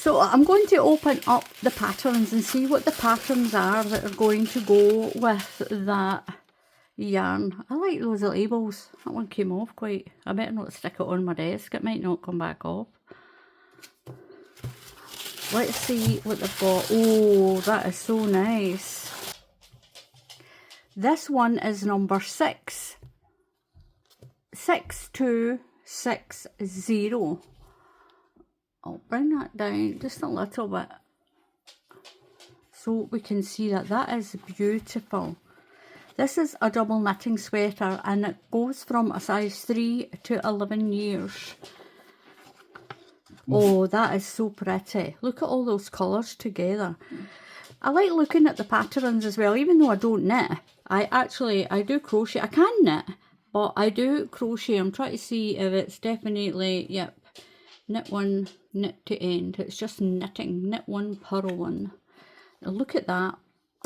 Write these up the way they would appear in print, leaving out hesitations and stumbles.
So I'm going to open up the patterns and see what the patterns are that are going to go with that yarn. I like those labels. That one came off quite. I better not stick it on my desk. It might not come back off. Let's see what they've got. Oh, that is so nice. This one is number 6. 6260. I'll bring that down just a little bit so we can see that. That is beautiful. This is a double knitting sweater and it goes from a size 3 to 11 years. Oh, that is so pretty. Look at all those colours together. I like looking at the patterns as well, even though I don't knit. I do crochet. I can knit, but I do crochet. I'm trying to see if it's definitely, yep, knit one, knit to end. It's just knitting, knit one, purl one. Now look at that.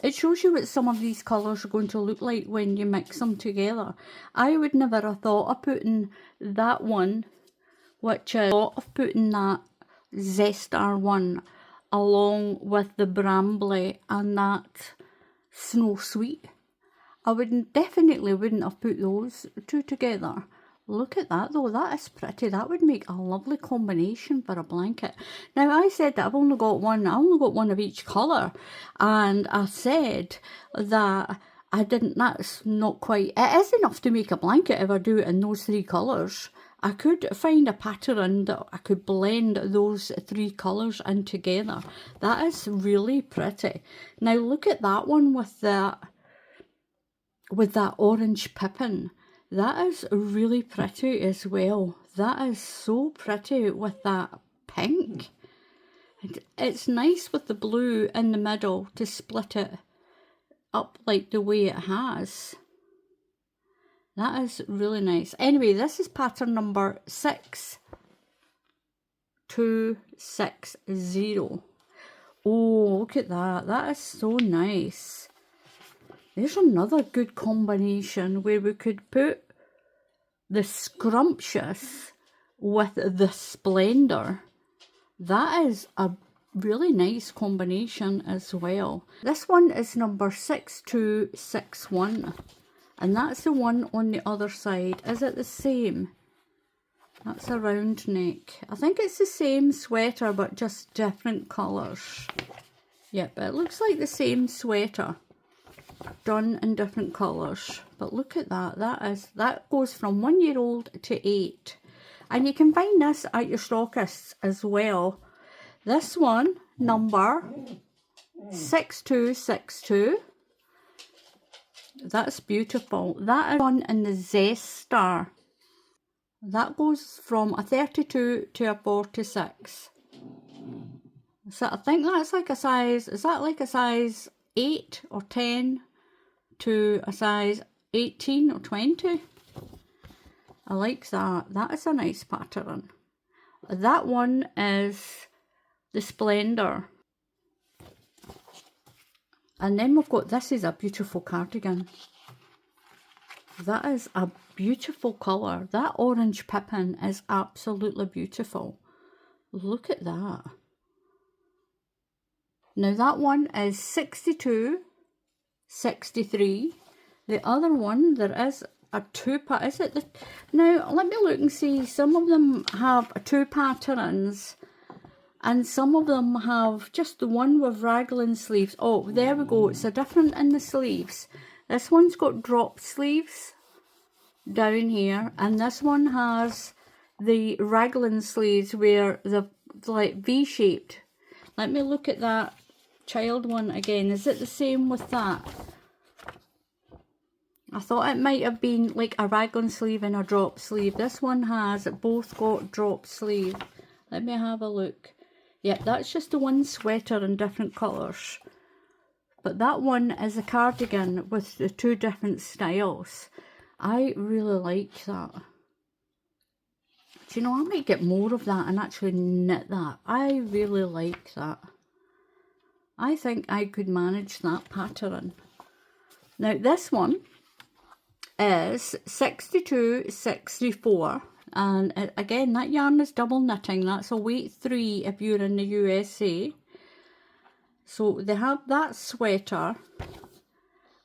It shows you what some of these colours are going to look like when you mix them together. I would never have thought of putting that one, which is of putting that Zestar one along with the Brambly and that Snow Sweet. I definitely wouldn't have put those two together. Look at that though, that is pretty. That would make a lovely combination for a blanket. Now I said that I've only got one of each colour, and I said that that's not quite, it is enough to make a blanket if I do it in those 3 colours. I could find a pattern that I could blend those 3 colours in together. That is really pretty. Now look at that one with that orange pippin. That is really pretty as well. That is so pretty with that pink. And it's nice with the blue in the middle to split it up like the way it has. That is really nice. Anyway, this is pattern number 6260. Oh, look at that. That is so nice. There's another good combination where we could put the Scrumptious with the Splendor. That is a really nice combination as well. This one is number 6261. And that's the one on the other side. Is it the same? That's a round neck. I think it's the same sweater but just different colours. Yep, it looks like the same sweater done in different colours. But look at that. That goes from 1 year old to 8. And you can find this at your stockists as well. This one, number 6262. That's beautiful. That is one in the Zestar. That goes from a 32 to a 46. So I think that's like a size, is that like a size 8 or 10 to a size 18 or 20? I like that. That is a nice pattern. That one is the Splendor. And then we've got, this is a beautiful cardigan. That is a beautiful colour. That orange pippin is absolutely beautiful. Look at that. Now that one is 6263. The other one, there is a 2-part. Is it the... Now let me look and see. Some of them have 2 patterns. And some of them have just the one with raglan sleeves. Oh, there we go. It's a different in the sleeves. This one's got drop sleeves down here. And this one has the raglan sleeves where they're like V-shaped. Let me look at that child one again. Is it the same with that? I thought it might have been like a raglan sleeve and a drop sleeve. This one has both got drop sleeve. Let me have a look. Yeah, that's just the one sweater in different colours. But that one is a cardigan with the 2 different styles. I really like that. Do you know, I might get more of that and actually knit that. I really like that. I think I could manage that pattern. Now this one is 6264. And again, that yarn is double knitting. That's a weight 3 if you're in the USA. So they have that sweater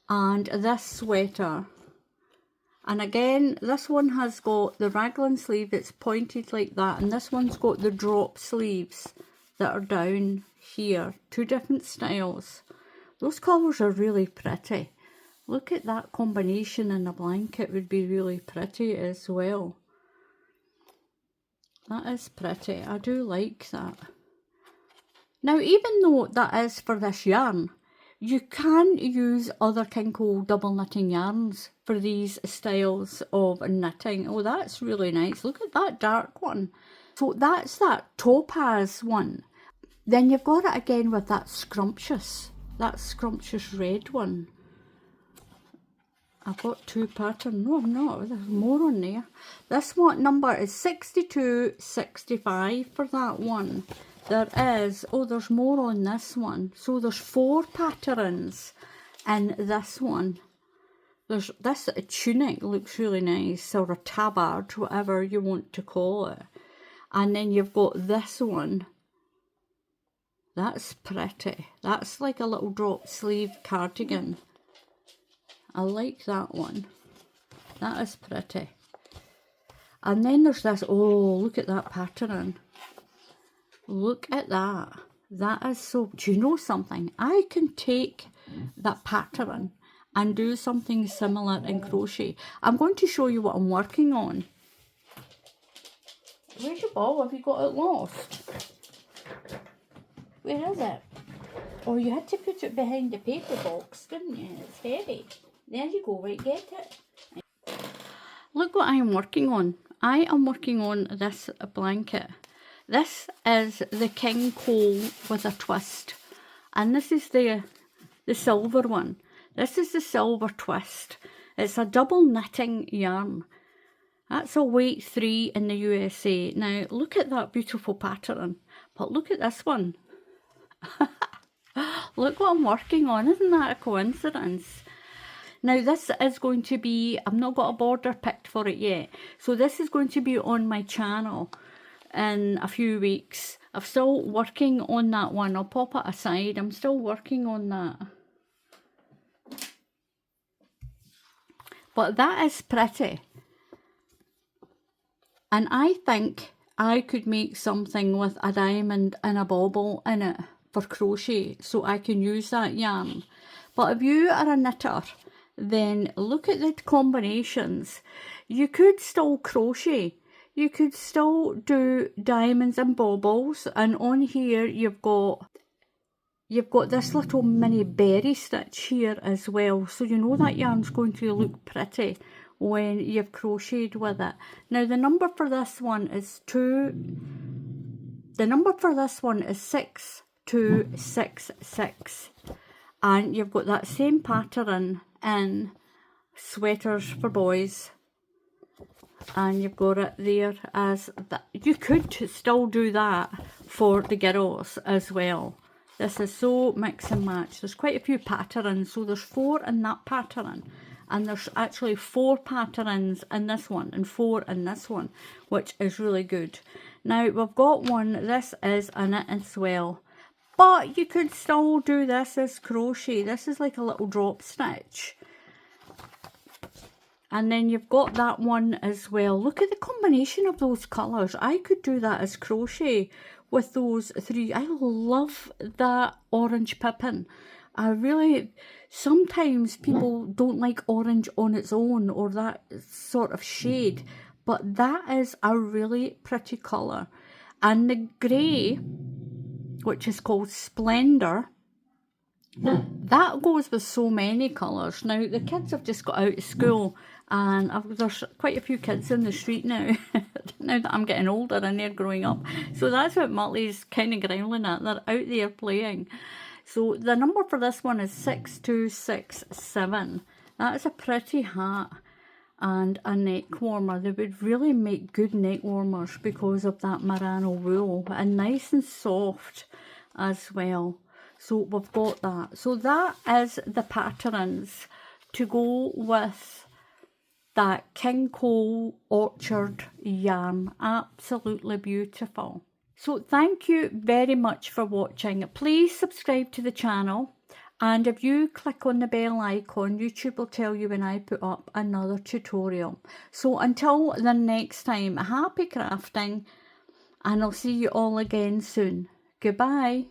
and this sweater. And again, this one has got the raglan sleeve that's pointed like that, and this one's got the drop sleeves that are down here. Two different styles. Those colours are really pretty. Look at that combination in a blanket, would be really pretty as well. That is pretty. I do like that. Now, even though that is for this yarn, you can use other Kinko double knitting yarns for these styles of knitting. Oh, that's really nice. Look at that dark one. So that's that topaz one. Then you've got it again with that scrumptious red one. I've got two patterns. No, I'm not. There's more on there. This one number is 6265 for that one. There is, oh, there's more on this one. So there's 4 patterns in this one. There's this tunic, looks really nice, or a tabard, whatever you want to call it. And then you've got this one. That's pretty. That's like a little drop sleeve cardigan. I like that one. That is pretty. And then there's this, oh, look at that pattern. Look at that. That is so, do you know something? I can take that pattern and do something similar in crochet. I'm going to show you what I'm working on. Where's your ball? Have you got it lost? Where is it? Oh, you had to put it behind the paper box, didn't you? It's heavy. There you go, right, get it. Look what I am working on. I am working on this blanket. This is the King Cole with a twist. And this is the silver one. This is the silver twist. It's a double knitting yarn. That's a weight 3 in the USA. Now, look at that beautiful pattern. But look at this one. Look what I'm working on. Isn't that a coincidence? Now, this is going to be, I've not got a border picked for it yet. So this is going to be on my channel in a few weeks. I'm still working on that one. I'll pop it aside. I'm still working on that. But that is pretty. And I think I could make something with a diamond and a bauble in it for crochet, so I can use that yarn. But if you are a knitter, then look at the combinations. You could still crochet. You could still do diamonds and baubles, and on here you've got this little mini berry stitch here as well, so you know that yarn's going to look pretty when you've crocheted with it. Now the number for this one is 6266, and you've got that same pattern in sweaters for boys, and you've got it there as that. You could still do that for the girls as well. This is so mix and match. There's quite a few patterns, so there's 4 in that pattern, and there's actually 4 patterns in this one and 4 in this one, which is really good. Now we've got one, this is a knit and swell, but you could still do this as crochet. This is like a little drop stitch. And then you've got that one as well. Look at the combination of those colours. I could do that as crochet with those 3. I love that orange pippin. I really, sometimes people don't like orange on its own or that sort of shade, but that is a really pretty colour. And the grey, which is called Splendour, that goes with so many colours. Now the kids have just got out of school, and there's quite a few kids in the street now, now that I'm getting older and they're growing up. So that's what Mutley's kind of growling at. They're out there playing. So the number for this one is 6267. That is a pretty hat and a neck warmer. They would really make good neck warmers because of that merino wool, and nice and soft as well. So we've got that. So that is the patterns to go with that King Cole Orchard yarn. Absolutely beautiful. So thank you very much for watching. Please subscribe to the channel, and if you click on the bell icon, YouTube will tell you when I put up another tutorial. So until the next time, happy crafting, and I'll see you all again soon. Goodbye.